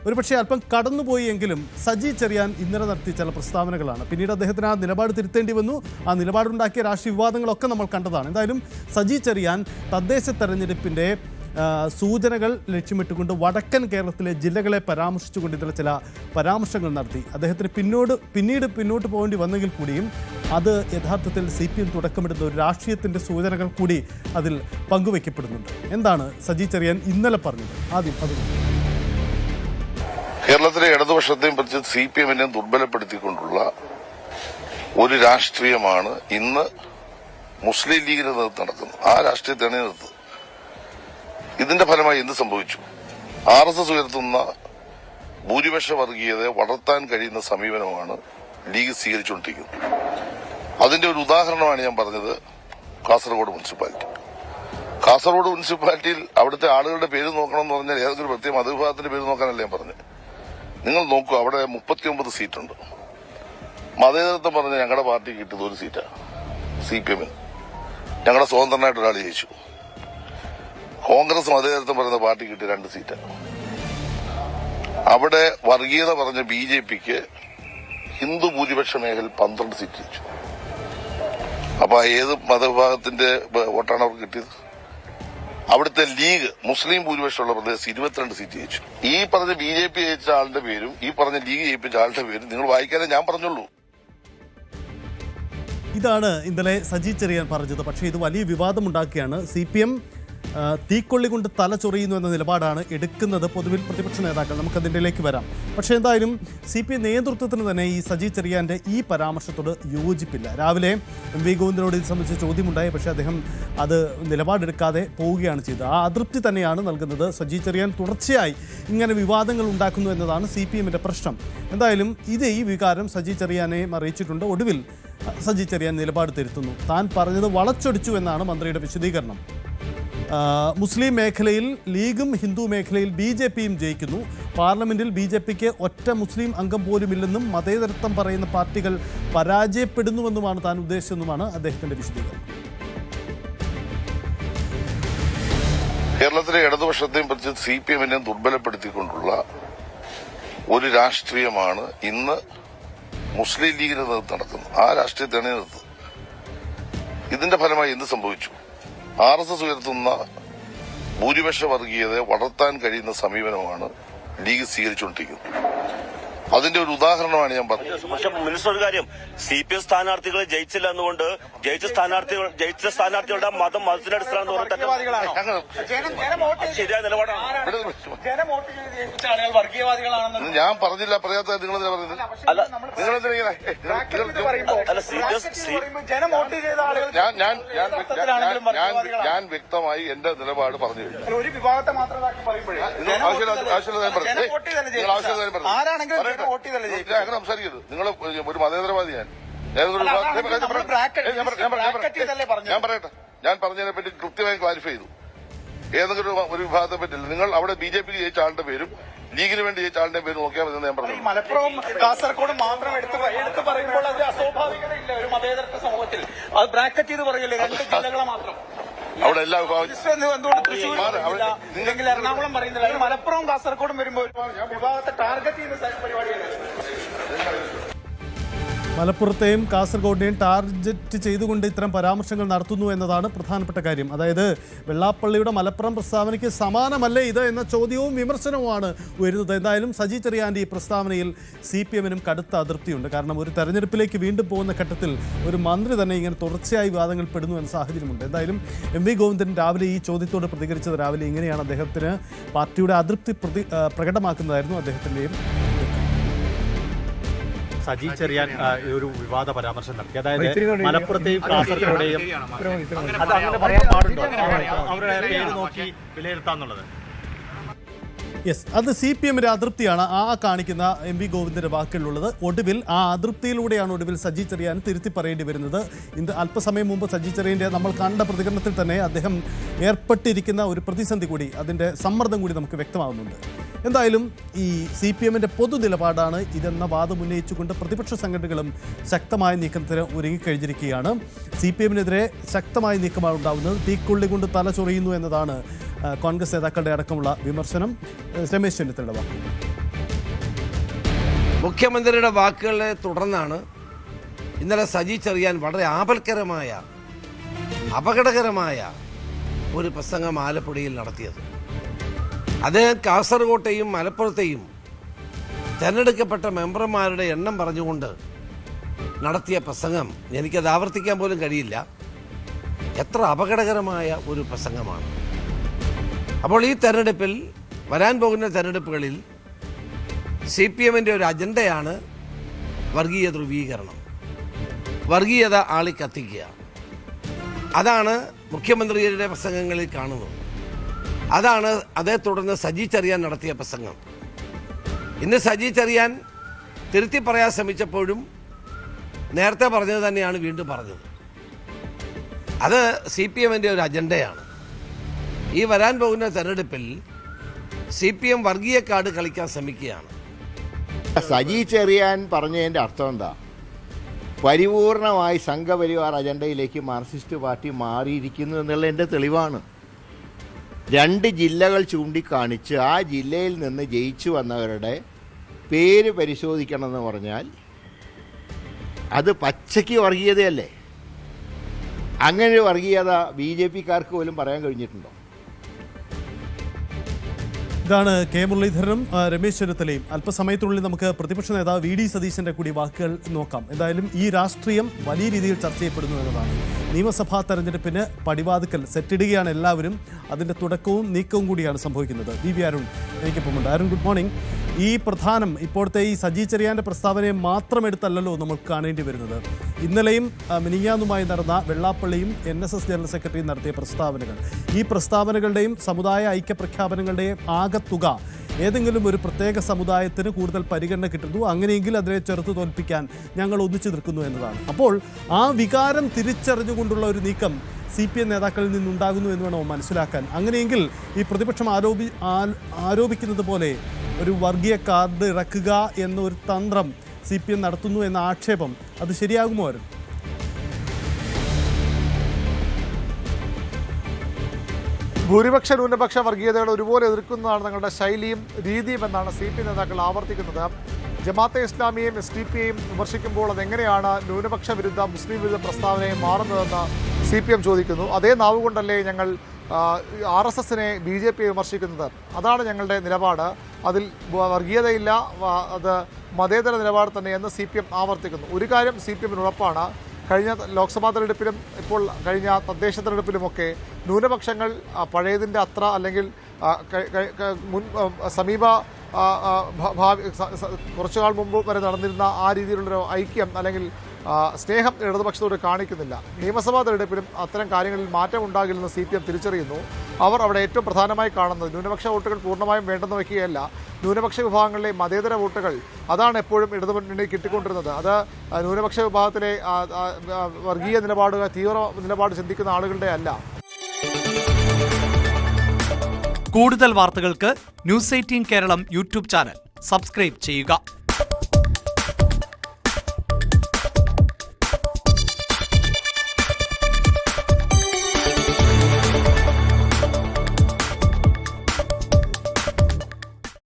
ഒരുപക്ഷെ അല്പം കടന്നുപോയി എങ്കിലും സജി ചെറിയാൻ ഇന്നലെ നടത്തിയ ചില പ്രസ്താവനകളാണ്. പിന്നീട് അദ്ദേഹത്തിന് ആ നിലപാട് തിരുത്തേണ്ടി വന്നു. ആ നിലപാടുണ്ടാക്കിയ രാഷ്ട്രീയ വിവാദങ്ങളൊക്കെ നമ്മൾ കണ്ടതാണ്. എന്തായാലും സജി ചെറിയാൻ തദ്ദേശ തെരഞ്ഞെടുപ്പിൻ്റെ സൂചനകൾ ലക്ഷ്യമിട്ടുകൊണ്ട് വടക്കൻ കേരളത്തിലെ ജില്ലകളെ പരാമർശിച്ചുകൊണ്ട് ഇതിലെ ചില പരാമർശങ്ങൾ നടത്തി. അദ്ദേഹത്തിന് പിന്നീട് പിന്നോട്ട് പോകേണ്ടി വന്നെങ്കിൽ കൂടിയും അത് യഥാർത്ഥത്തിൽ CPM തുടക്കമിടുന്ന ഒരു രാഷ്ട്രീയത്തിൻ്റെ സൂചനകൾ കൂടി അതിൽ പങ്കുവയ്ക്കപ്പെടുന്നുണ്ട്. എന്താണ് സജി ചെറിയാൻ ഇന്നലെ പറഞ്ഞത്? ആദ്യം അത് കേരളത്തിലെ ഇടതുപക്ഷത്തെയും പറ്റി CPM-നെ ദുർബലപ്പെടുത്തിക്കൊണ്ടുള്ള ഒരു രാഷ്ട്രീയമാണ് ഇന്ന് മുസ്ലിം ലീഗിന്റെ നേതൃത്വം നടക്കുന്നത്. ആ രാഷ്ട്രീയത്തെയാണ് നിർത്തുന്നത്. ഇതിന്റെ ഫലമായി എന്ത് സംഭവിച്ചു? RSS ഉയർത്തുന്ന ഭൂരിപക്ഷ വർഗീയതയെ വളർത്താൻ കഴിയുന്ന സമീപനമാണ് ലീഗ് സ്വീകരിച്ചുകൊണ്ടിരിക്കുന്നത്. അതിന്റെ ഒരു ഉദാഹരണമാണ് ഞാൻ പറഞ്ഞത് കാസർഗോഡ് മുനിസിപ്പാലിറ്റി. കാസർഗോഡ് മുനിസിപ്പാലിറ്റിയിൽ അവിടുത്തെ ആളുകളുടെ പേര് നോക്കണം എന്ന് പറഞ്ഞാൽ ഏതെങ്കിലും പ്രത്യേക മതവിഭാഗത്തിന്റെ പേര് നോക്കാനല്ല ഞാൻ പറഞ്ഞത്. നിങ്ങൾ നോക്കൂ, അവിടെ 39 സീറ്റുണ്ട്. മതേതരത്വം പറഞ്ഞ ഞങ്ങളുടെ പാർട്ടി കിട്ടിയത് ഒരു സീറ്റാണ് CPM-ന്. ഞങ്ങളുടെ സ്വതന്ത്രനായിട്ട് ഒരാൾ ജയിച്ചു. കോൺഗ്രസ് മതേതരത്വം പറയുന്ന പാർട്ടി കിട്ടിയ 2 സീറ്റാണ്. അവിടെ വർഗീയത പറഞ്ഞ BJP-ക്ക് ഹിന്ദു ഭൂരിപക്ഷ മേഖലയിൽ 12 സീറ്റ് ജയിച്ചു. അപ്പൊ ഏത് മതവിഭാഗത്തിന്റെ വോട്ടാണ് അവർക്ക് കിട്ടിയത്? അവിടുത്തെ ലീഗ് മുസ്ലിം ഭൂരിപക്ഷമുള്ള പ്രദേശത്ത് 22 സീറ്റ് ജയിച്ചു. ഈ പറഞ്ഞ BJP ജയിച്ച ആളുടെ പേരും ഈ പറഞ്ഞ ലീഗ് ജയിപ്പിച്ച ആളുടെ പേരും നിങ്ങൾ വായിക്കാനേ ഞാൻ പറഞ്ഞുള്ളൂ. ഇതാണ് ഇന്നലെ സജി ചെറിയാൻ പറഞ്ഞത്. പക്ഷേ ഇത് വലിയ വിവാദമുണ്ടാക്കിയാണ്. CPM തീക്കൊള്ളി കൊണ്ട് തല ചൊറിയുന്നു എന്ന നിലപാടാണ് എടുക്കുന്നത് പൊതുവിൽ പ്രതിപക്ഷ നേതാക്കൾ. നമുക്കതിൻ്റെലേക്ക് വരാം. പക്ഷേ എന്തായാലും CPM നേതൃത്വത്തിന് തന്നെ ഈ സജി ചെറിയാൻ്റെ ഈ പരാമർശത്തോട് യോജിപ്പില്ല. രാവിലെ MV ഗോവിന്ദനോട് ഇത് സംബന്ധിച്ച് ചോദ്യമുണ്ടായി. പക്ഷേ അദ്ദേഹം അത് നിലപാടെടുക്കാതെ പോവുകയാണ് ചെയ്തത്. ആ അതൃപ്തി തന്നെയാണ് നൽകുന്നത്. സജി ചെറിയാൻ തുടർച്ചയായി ഇങ്ങനെ വിവാദങ്ങൾ ഉണ്ടാക്കുന്നു എന്നതാണ് CPM-ന്റെ പ്രശ്നം. എന്തായാലും ഈ വികാരം സജി ചെറിയാനെ അറിയിച്ചിട്ടുണ്ട്. ഒടുവിൽ സജി ചെറിയാൻ നിലപാട് തിരുത്തുന്നു. താൻ പറഞ്ഞത് വളച്ചൊടിച്ചു എന്നാണ് മന്ത്രിയുടെ വിശദീകരണം. മുസ്ലിം മേഖലയിൽ ലീഗും ഹിന്ദു മേഖലയിൽ BJP-യും ജയിക്കുന്നു. പാർലമെന്റിൽ BJP-ക്ക് ഒറ്റ മുസ്ലിം അംഗം പോലുമില്ലെന്നും മതേതരത്വം പറയുന്ന പാർട്ടികൾ പരാജയപ്പെടുന്നുവെന്നുമാണ് താൻ ഉദ്ദേശിച്ചെന്നുമാണ് അദ്ദേഹത്തിന്റെ വിശദീകരണം. കേരളത്തിലെ ഇടതുപക്ഷത്തെയും പറ്റി CPM-നെ ദുർബലപ്പെടുത്തിക്കൊണ്ടുള്ള ഒരു രാഷ്ട്രീയമാണ് ഇന്ന് മുസ്ലിം ലീഗിന്റെ നേതൃത്വം നടക്കുന്നത്. ആ രാഷ്ട്രീയത്തെയാണ് നിർത്തുന്നത്. ഇതിന്റെ ഫലമായി എന്ത് സംഭവിച്ചു? RSS ഉയർത്തുന്ന ഭൂരിപക്ഷ വർഗീയതയെ വളർത്താൻ കഴിയുന്ന സമീപനമാണ് ലീഗ് സ്വീകരിച്ചുകൊണ്ടിരിക്കുന്നത്. അതിന്റെ ഒരു ഉദാഹരണമാണ് ഞാൻ പറഞ്ഞത്. പക്ഷെ മിനിസ്റ്റർ ഒരു കാര്യം, CPM സ്ഥാനാർത്ഥികൾ ജയിച്ചില്ല എന്നുകൊണ്ട് ജയിച്ച സ്ഥാനാർത്ഥികളുടെ മതത്തിന്റെ അടിസ്ഥാനം ശരിയായ നിലപാടാണ്. ഞാൻ പറഞ്ഞില്ല, പറയാത്ത നിങ്ങളെന്തിനാ പറയുന്നത്? ഞാൻ വ്യക്തമായി എന്റെ നിലപാട് പറഞ്ഞു കഴിഞ്ഞു. അങ്ങനെ സംസാരിക്കരുത്. നിങ്ങൾ ഒരു മതേതരവാദിയാണ്. ഞാൻ പറയട്ടെ, ഞാൻ പറഞ്ഞതിനെ പറ്റി കൃത്യമായി ക്ലാരിഫൈ ചെയ്തു. ഏതെങ്കിലും ഒരു വിഭാഗത്തെ പറ്റില്ല. നിങ്ങൾ അവിടെ BJP-ക്ക് ജയിച്ച ആളുടെ പേരും ലീഗിന് വേണ്ടി ജയിച്ച ആളുടെ പേരും നോക്കിയാൽ മതി എന്ന് ഞാൻ പറഞ്ഞു. മലപ്പുറവും കാസർഗോഡും മാത്രം എടുത്ത് പറയുമ്പോൾ അത് അസ്വാഭാവികതയില്ല ഒരു മതേതരത്വ സമൂഹത്തിൽ. അത് ബ്രാക്കറ്റ് ചെയ്ത് പറയല്ലേ, 2 ജില്ലകളെ മാത്രം. അവിടെ എല്ലാ വിഭാഗം എന്തുകൊണ്ട് തൃശ്ശൂർ അല്ലെങ്കിൽ എറണാകുളം പറയുന്നില്ല? മലപ്പുറവും കാസർഗോഡും വരുമ്പോൾ വിഭാഗത്തെ ടാർഗറ്റ് ചെയ്യുന്ന പരിപാടിയാണ്. മലപ്പുറത്തെയും കാസർഗോഡിനെയും ടാർഗറ്റ് ചെയ്തുകൊണ്ട് ഇത്തരം പരാമർശങ്ങൾ നടത്തുന്നു എന്നതാണ് പ്രധാനപ്പെട്ട കാര്യം. അതായത് വെള്ളാപ്പള്ളിയുടെ മലപ്പുറം പ്രസ്താവനയ്ക്ക് സമാനമല്ലേ ഇത് എന്ന ചോദ്യവും വിമർശനവുമാണ് ഉയരുന്നത്. എന്തായാലും സജി ചെറിയാൻ്റെ ഈ പ്രസ്താവനയിൽ CPM-നും കടുത്ത അതൃപ്തിയുണ്ട്. കാരണം ഒരു തെരഞ്ഞെടുപ്പിലേക്ക് വീണ്ടും പോകുന്ന ഘട്ടത്തിൽ ഒരു മന്ത്രി തന്നെ ഇങ്ങനെ തുടർച്ചയായി വിവാദങ്ങൾ പെടുന്നു എന്ന സാഹചര്യമുണ്ട്. എന്തായാലും MV ഗോവിന്ദൻ രാവിലെ ഈ ചോദ്യത്തോട് പ്രതികരിച്ചത് രാവിലെ ഇങ്ങനെയാണ്. അദ്ദേഹത്തിന് പാർട്ടിയുടെ അതൃപ്തി പ്രകടമാക്കുന്നതായിരുന്നു അദ്ദേഹത്തിൻ്റെയും. സജി ചെറിയാൻ ഒരു വിവാദ പരാമർശം നടത്തി. അതായത് മലപ്പുറത്തെയും കാസർഗോഡെയും അത് അങ്ങനെ പറയാൻ പാടുണ്ടോ? അവരുടെ പേര് നോക്കി വിലയിരുത്താന്നുള്ളത്. യെസ്, അത് CPM-ന്റെ അതൃപ്തിയാണ് ആ കാണിക്കുന്ന MV ഗോവിന്ദന്റെ വാക്കുകളിലുള്ളത്. ഒടുവിൽ ആ അതൃപ്തിയിലൂടെയാണ് ഒടുവിൽ സജി ചെറിയാൻ തിരുത്തി പറയേണ്ടി വരുന്നത്. ഇന്ന് അല്പസമയം മുമ്പ് സജി ചെറിയാൻ്റെ നമ്മൾ കണ്ട പ്രതികരണത്തിൽ തന്നെ അദ്ദേഹം ഏർപ്പെട്ടിരിക്കുന്ന ഒരു പ്രതിസന്ധി കൂടി, അതിൻ്റെ സമ്മർദ്ദം കൂടി നമുക്ക് വ്യക്തമാകുന്നുണ്ട്. എന്തായാലും ഈ CPM-ന്റെ പൊതു നിലപാടാണ് ഇതെന്ന വാദം ഉന്നയിച്ചുകൊണ്ട് പ്രതിപക്ഷ സംഘടനകളും ശക്തമായ നീക്കത്തിന് ഒരുങ്ങിക്കഴിഞ്ഞിരിക്കുകയാണ്. CPM-നെതിരെ ശക്തമായ നീക്കമാണ് ഉണ്ടാകുന്നത്. തീക്കൊള്ളി കൊണ്ട് തല ചൊറിയുന്നു എന്നതാണ് കോൺഗ്രസ് നേതാക്കളുടെ അടക്കമുള്ള വിമർശനം. രമേശ് ചെന്നിത്തലയുടെ വാക്കുകൾ. മുഖ്യമന്ത്രിയുടെ വാക്കുകളെ തുടർന്നാണ് ഇന്നലെ സജി ചെറിയാൻ വളരെ ആപൽക്കരമായ അപകടകരമായ ഒരു പ്രസംഗം ആലപ്പുഴയിൽ നടത്തിയത്. അദ്ദേഹം കാസർകോട്ടെയും മലപ്പുറത്തെയും തെരഞ്ഞെടുക്കപ്പെട്ട മെമ്പർമാരുടെ എണ്ണം പറഞ്ഞുകൊണ്ട് നടത്തിയ പ്രസംഗം എനിക്കത് ആവർത്തിക്കാൻ പോലും കഴിയില്ല. എത്ര അപകടകരമായ ഒരു പ്രസംഗമാണ്. അപ്പോൾ ഈ തെരഞ്ഞെടുപ്പിൽ, വരാൻ പോകുന്ന തെരഞ്ഞെടുപ്പുകളിൽ CPMന്റെ ഒരു അജണ്ടയാണ് വർഗീയ ധ്രുവീകരണം, വർഗീയത ആളിക്കത്തിക്കുക. അതാണ് മുഖ്യമന്ത്രിയുടെ പ്രസംഗങ്ങളിൽ കാണുന്നത്. അതാണ് അതേ തുടർന്ന് സജി ചെറിയാൻ നടത്തിയ പ്രസംഗം. ഇന്ന് സജി ചെറിയാൻ തിരുത്തി പറയാൻ ശ്രമിച്ചപ്പോഴും നേരത്തെ പറഞ്ഞത് തന്നെയാണ് വീണ്ടും പറഞ്ഞത്. അത് CPMന്റെ ഒരു അജണ്ടയാണ്. ഈ വരാൻ പോകുന്ന തെരഞ്ഞെടുപ്പിൽ CPM വർഗീയ കാർഡ് കളിക്കാൻ ശ്രമിക്കുകയാണ്. സജി ചെറിയാൻ പറഞ്ഞതിൻ്റെ അർത്ഥം എന്താ? പരിപൂർണമായി സംഘപരിവാർ അജണ്ടയിലേക്ക് മാർക്സിസ്റ്റ് പാർട്ടി മാറിയിരിക്കുന്നു എന്നുള്ളതിൻ്റെ തെളിവാണ്. 2 ജില്ലകൾ ചൂണ്ടിക്കാണിച്ച് ആ ജില്ലയിൽ നിന്ന് ജയിച്ചു വന്നവരുടെ പേര് പരിശോധിക്കണമെന്ന് പറഞ്ഞാൽ അത് പച്ചയ്ക്ക് വർഗീയതയല്ലേ? അങ്ങനെ ഒരു വർഗീയത BJPക്കാർക്ക് പോലും പറയാൻ കഴിഞ്ഞിട്ടുണ്ടോ? ഇതാണ് കെ മുരളീധരനും രമേശ് ചെന്നിത്തലയും. അല്പസമയത്തിനുള്ളിൽ നമുക്ക് പ്രതിപക്ഷ നേതാവ് VD സതീശന്റെ കൂടി വാക്കുകൾ നോക്കാം. എന്തായാലും ഈ രാഷ്ട്രീയം വലിയ രീതിയിൽ ചർച്ച ചെയ്യപ്പെടുന്നു എന്നതാണ്. നിയമസഭാ തെരഞ്ഞെടുപ്പിന് പടിവാതുക്കൽ സെറ്റിടുകയാണ് എല്ലാവരും. അതിന്റെ തുടക്കവും നീക്കവും കൂടിയാണ് സംഭവിക്കുന്നത്. DV അരുൺ എനിക്കൊപ്പമുണ്ട്. Arun, good morning. ഈ പ്രധാനം ഇപ്പോഴത്തെ ഈ സജി ചെറിയാന്റെ പ്രസ്താവനയെ മാത്രം എടുത്തല്ലല്ലോ നമ്മൾ കാണേണ്ടി വരുന്നത്. ഇന്നലെയും മിനിഞ്ഞാന്നുമായി നടന്ന വെള്ളാപ്പള്ളിയും NSS ജനറൽ സെക്രട്ടറിയും നടത്തിയ പ്രസ്താവനകൾ, ഈ പ്രസ്താവനകളുടെയും സമുദായ ഐക്യപ്രഖ്യാപനങ്ങളുടെയും ആകത്തുക ഏതെങ്കിലും ഒരു പ്രത്യേക സമുദായത്തിന് കൂടുതൽ പരിഗണന കിട്ടുന്നു, അങ്ങനെയെങ്കിൽ അതിനെ ചെറുത്തു തോൽപ്പിക്കാൻ ഞങ്ങൾ ഒന്നിച്ചു നിൽക്കുന്നു എന്നതാണ്. അപ്പോൾ ആ വികാരം തിരിച്ചറിഞ്ഞുകൊണ്ടുള്ള ഒരു നീക്കം CPM നേതാക്കളിൽ നിന്നുണ്ടാകുന്നു എന്ന് വേണോ മനസ്സിലാക്കാൻ. അങ്ങനെയെങ്കിൽ ഈ പ്രതിപക്ഷം ആരോപിക്കുന്നത് പോലെ ഒരു വർഗീയ കാർഡ് ഇറക്കുക എന്നൊരു തന്ത്രം CPM നടത്തുന്നു എന്ന ആക്ഷേപം അത് ശരിയാകുമോ? അവരും ഭൂരിപക്ഷ ന്യൂനപക്ഷ വർഗീയതകൾ ഒരുപോലെ എതിർക്കുന്നതാണ് തങ്ങളുടെ ശൈലിയും രീതിയും എന്നാണ് CPM നേതാക്കൾ ആവർത്തിക്കുന്നത്. ജമാഅത്തെ ഇസ്ലാമിയെയും SDPയെയും വിമർശിക്കുമ്പോൾ അതെങ്ങനെയാണ് ന്യൂനപക്ഷ വിരുദ്ധ മുസ്ലിം വിരുദ്ധ പ്രസ്താവനയെ മാറുന്നതെന്ന് CPM ചോദിക്കുന്നു. അതേ നാവുകൊണ്ടല്ലേ ഞങ്ങൾ RSSനെ BJP വിമർശിക്കുന്നത്? അതാണ് ഞങ്ങളുടെ നിലപാട്. അതിൽ വർഗീയതയില്ല, അത് മതേതര നിലപാട് തന്നെയെന്ന് CPM ആവർത്തിക്കുന്നു. ഒരു കാര്യം CPMന് ഉറപ്പാണ്, കഴിഞ്ഞ ലോക്സഭാ തെരഞ്ഞെടുപ്പിലും ഇപ്പോൾ കഴിഞ്ഞ തദ്ദേശ തെരഞ്ഞെടുപ്പിലുമൊക്കെ ന്യൂനപക്ഷങ്ങൾ പഴയതിൻ്റെ അത്ര അല്ലെങ്കിൽ സമീപ കുറച്ചു നാൾ മുമ്പ് വരെ നടന്നിരുന്ന ആ രീതിയിലുള്ളൊരു ഐക്യം അല്ലെങ്കിൽ സ്നേഹം ഇടതുപക്ഷത്തോട് കാണിക്കുന്നില്ല. നിയമസഭാ തെരഞ്ഞെടുപ്പിലും അത്തരം കാര്യങ്ങളിൽ മാറ്റം ഉണ്ടാകില്ലെന്ന് CPM തിരിച്ചറിയുന്നു. അവർ അവിടെ ഏറ്റവും പ്രധാനമായി കാണുന്നത് ന്യൂനപക്ഷ വോട്ടുകൾ പൂർണ്ണമായും വേണ്ടെന്ന് വയ്ക്കുകയല്ല, ന്യൂനപക്ഷ വിഭാഗങ്ങളിലെ മതേതര വോട്ടുകൾ അതാണ് എപ്പോഴും ഇടതുമുന്നണി കിട്ടിക്കൊണ്ടിരുന്നത്. അത് ന്യൂനപക്ഷ വിഭാഗത്തിലെ വർഗീയ നിലപാടുകൾ, തീവ്ര നിലപാട് ചിന്തിക്കുന്ന ആളുകളുടെ അല്ല. കൂടുതൽ വാർത്തകൾക്ക് News 18 Keralam YouTube channel subscribe ചെയ്യുക.